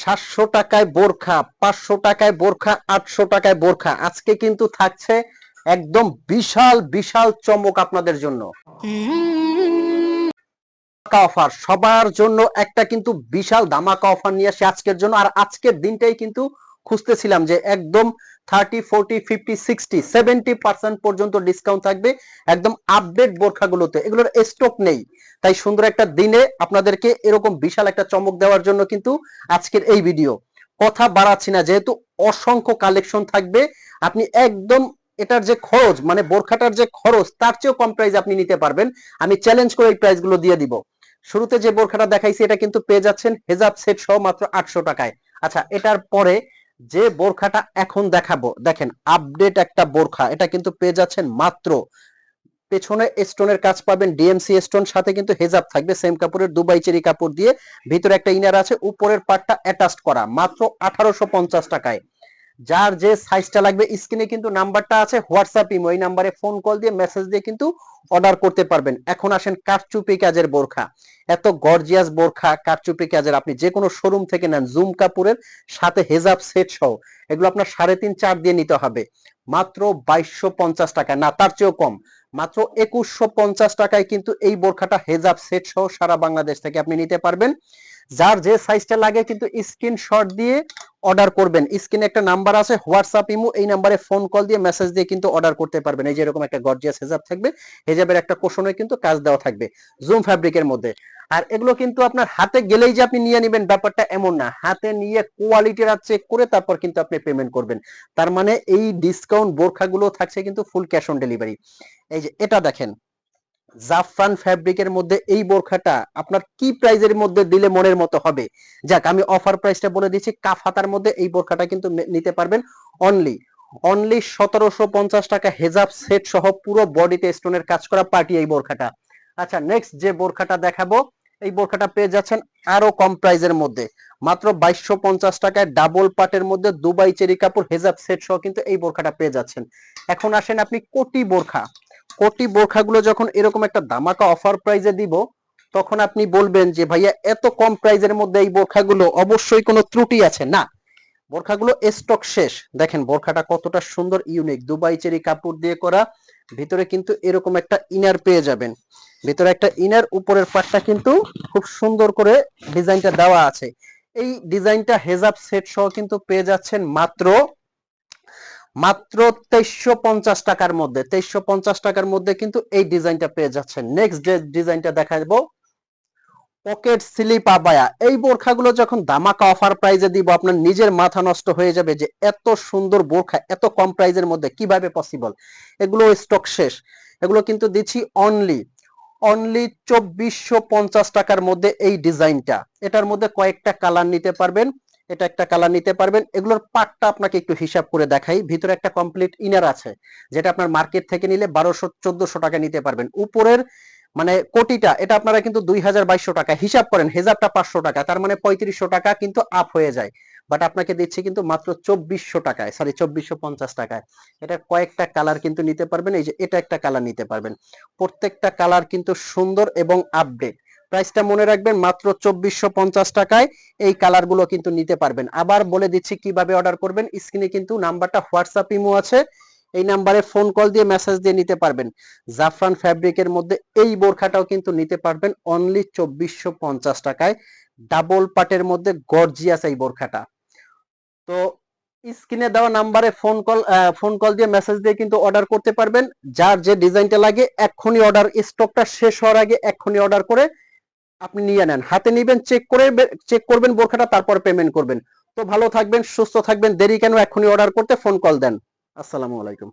700 টাকায় বোরখা, 500 টাকায় বোরখা, 800 টাকায় বোরখা। আজকে কিন্তু থাকছে একদম বিশাল বিশাল চমক আপনাদের জন্য। অফার সবার জন্য একটা কিন্তু বিশাল ধামাকা অফার নিয়ে আসে আজকের জন্য। আর আজকের দিনটাই কিন্তু খুঁজতেছিলাম যে একদম 30, 40, 50, 60, 70% পর্যন্ত ডিসকাউন্ট থাকবে একদম আপডেট বোরখাগুলোতে। এগুলোর স্টক নেই, তাই সুন্দর একটা দিনে আপনাদেরকে এরকম বিশাল একটা চমক দেওয়ার জন্য কিন্তু আজকের এই ভিডিও। কথা বাড়াচ্ছি না, যেহেতু অসংখ্য কালেকশন থাকবে, আপনি একদম এটার যে খরচ মানে বোরখাটার যে খরচ তার চেয়েও কম প্রাইস আপনি নিতে পারবেন। আমি চ্যালেঞ্জ করে এই প্রাইস গুলো দিয়ে দিব। শুরুতে যে বোরখাটা দেখাইছি এটা কিন্তু পেয়ে যাচ্ছেন হেজাব সেট সহ মাত্র 800 টাকায়। আচ্ছা, এটার পরে যে বোরখাটা এখন দেখাবো, দেখেন আপডেট একটা বোরখা, এটা কিন্তু পেয়ে যাচ্ছেন মাত্র, পেছনে স্টোনের কাজ পাবেন, ডিএমসি স্টোন, সাথে কিন্তু হেজাব থাকবে সেম কাপড়ের, দুবাই চেরি কাপড় দিয়ে, ভিতরে একটা ইনার আছে, উপরের পার্টটা অ্যাটাচড করা, মাত্র 1850 টাকায়। যার যে সাইজটা লাগবে স্ক্রিনে কিন্তু নাম্বারটা আছে, হোয়াটসঅ্যাপ ইমো, এই নাম্বারে ফোন কল দিয়ে মেসেজ দিয়ে কিন্তু অর্ডার করতে পারবেন। এখন আসেন কারচুপি কাজের বোরখা, এত গর্জিয়াস বোরখা কারচুপি কাজের, আপনি যে কোনো শোরুম থেকে নেন, জুম কাপড়ের সাথে হেজাব সেট সহ, এগুলো আপনার 3.5-4 দিয়ে নিতে হবে মাত্র 2250 টাকা, না তার চেয়েও কম, মাত্র 2150 টাকায় কিন্তু এই বোরখাটা হেজাব সেট সহ সারা বাংলাদেশ থেকে আপনি নিতে পারবেন। যার যে সাইজটা লাগে কিন্তু স্ক্রিনশট দিয়ে অর্ডার করবেন। স্ক্রিনে একটা নাম্বার আছে, হোয়াটসঅ্যাপ ইমো, এই নাম্বারে ফোন কল দিয়ে মেসেজ দিয়ে কিন্তু অর্ডার করতে পারবেন। এই যে এরকম একটা গর্জিয়াস হেজাব থাকবে, হেজাবের একটা কোশনে কিন্তু কাজ দেওয়া থাকবে জুম ফ্যাব্রিকের মধ্যে। আর এগুলো কিন্তু আপনার হাতে গেলেই যে আপনি নিয়ে নেবেন ব্যাপারটা এমন না, হাতে নিয়ে কোয়ালিটিটা চেক করে তারপর কিন্তু আপনি পেমেন্ট করবেন। তার মানে এই ডিসকাউন্ট বোরখাগুলো থাকছে কিন্তু ফুল ক্যাশ অন ডেলিভারি। এই যে এটা দেখেন, জাফরান ফ্যাব্রিকের মধ্যে এই বোরখাটা আপনার কি প্রাইজের মধ্যে দিলে মনের মতো হবে? যাক, আমি অফার প্রাইসটা বলে দিচ্ছি, কাফ হাতার মধ্যে এই বোরখাটা কিন্তু নিতে পারবেন অনলি অনলি 1750 টাকা, হেজাব সেট সহ পুরো বডিতে স্টোনের কাজ করা পার্টি এই বোরখাটা। আচ্ছা, নেক্সট যে বোরখাটা দেখাবো, এই বোরখাটা পেয়ে যাচ্ছেন আরো কম প্রাইজের মধ্যে, মাত্র 2250 টাকায়, ডাবল পাটের মধ্যে দুবাই চেরি কাপড়, হেজাব সেট সহ কিন্তু এই বোরখাটা পেয়ে যাচ্ছেন। এখন আসেন আপনি কোটি বোরখা, কোটি বোরখাগুলো যখন এরকম একটা ধামাকা অফার প্রাইজে দিব, তখন আপনি বলবেন যে ভাইয়া এত কম প্রাইজের মধ্যে এই বোরখাগুলো, অবশ্যই কোনো ত্রুটি আছে। না, বোরখাগুলো স্টক শেষ। দেখেন বোরখাটা কতটা সুন্দর, ইউনিক, দুবাই চেরি কাপড় দিয়ে করা, ভিতরে কিন্তু এরকম একটা ইনার পেয়ে যাবেন, ভিতরে একটা ইনার, উপরের পাটটা কিন্তু খুব সুন্দর করে ডিজাইনটা দেওয়া আছে। এই ডিজাইনটা হেজাব সেট সহ কিন্তু পেয়ে যাচ্ছেন মাত্র মাত্র 2350 টাকার মধ্যে। 2350 টাকার মধ্যে কিন্তু এই ডিজাইনটা পেয়ে যাচ্ছেন। নেক্সট যে ডিজাইনটা দেখাবো, পকেট স্লিপ আবায়া, এই বোরখাগুলো যখন ধামাকা অফার প্রাইজে দিব, আপনার নিজের মাথা নষ্ট হয়ে যাবে যে এত সুন্দর বোরখা এত কম প্রাইজের মধ্যে কিভাবে পসিবল। এগুলো স্টক শেষ, এগুলো কিন্তু দিচ্ছি অনলি অনলি 2450 টাকার মধ্যে এই ডিজাইনটা। এটার মধ্যে কয়েকটা কালার নিতে পারবেন, এটা একটা কালার নিতে পারবেন। এগুলোর পাটটা আপনাকে একটু হিসাব করে দেখাই, ভিতরে একটা কমপ্লিট ইনার আছে, যেটা আপনার মার্কেট থেকে নিলে 1200-1400 টাকা নিতে পারবেন। উপরের মানে কোটিটা এটা আপনারা কিন্তু 2200 টাকা হিসাব করেন, হেজাবটা 500 টাকা, তার মানে 3500 টাকা কিন্তু আপ হয়ে যায়। বাট আপনাকে দিচ্ছি কিন্তু মাত্র 2400 টাকায়, সরি 2450 টাকায়। এটা কয়েকটা কালার কিন্তু নিতে পারবেন। এই যে এটা একটা কালার নিতে পারবেন, প্রত্যেকটা কালার কিন্তু সুন্দর এবং আপডেট। প্রাইসটা মনে রাখবেন, মাত্র 2450 টাকায় এই কালার গুলো কিন্তু নিতে পারবেন। আবার বলে দিচ্ছি কিভাবে অর্ডার করবেন, স্ক্রিনে কিন্তু নাম্বারটা, হোয়াটসঅ্যাপ ইমো আছে, এই নাম্বারে ফোন কল দিয়ে মেসেজ দিয়ে নিতে পারবেন। জাফরান ফ্যাব্রিকের মধ্যে এই বোরখাটাও কিন্তু নিতে পারবেন অনলি 2450 টাকায়, ডাবল পাটের মধ্যে গর্জিয়াস এই বোরখাটা। তো স্ক্রিনে দেওয়া নাম্বারে ফোন কল দিয়ে মেসেজ দিয়ে কিন্তু অর্ডার করতে পারবেন। যার যে ডিজাইনটা লাগে এক্ষুনি অর্ডার, স্টকটা শেষ হওয়ার আগে এক্ষুনি অর্ডার করে আপনি নিয়ে নেন, হাতে নিবেন, চেক করবেন বোরখাটা, তারপর পেমেন্ট করবেন। তো ভালো থাকবেন, সুস্থ থাকবেন, দেরি কেন, এক্ষুনি অর্ডার করতে ফোন কল দেন। আসসালামু আলাইকুম।